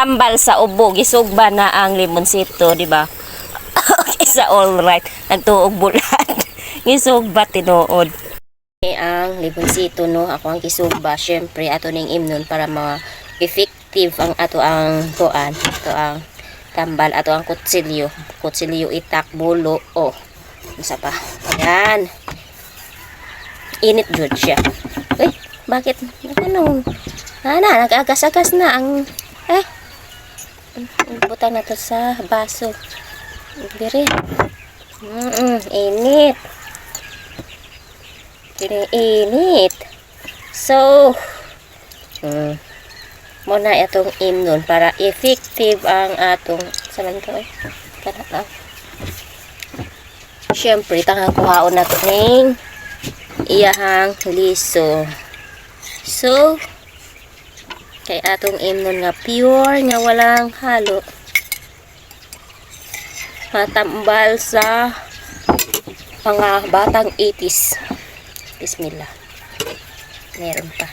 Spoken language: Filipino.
tambal sa ubo, gisugba na ang limonsito, di ba? Isa all right, nagtuog bulan. Gisugba tinuod. Ang limonsito no, ako ang gisugba, syempre ato ning imnon para mga effective ang ato ang kuan, ato ang tambal, ato ang kutsilyo itak bulo. Oh, isa pa. Ayan. Init jud siya. Uy, bakit? Ano? Nag-agas-agas na ang butang na to sa baso. Biri. Init. Init. So, muna itong imnon para effective ang atong saman ko kanang syempre tangang kuhaon nato ning iyahang liso. So, kay atong imnon nga pure nga walang halo, matambal sa mga batang 80s. Bismillah. Meron pa.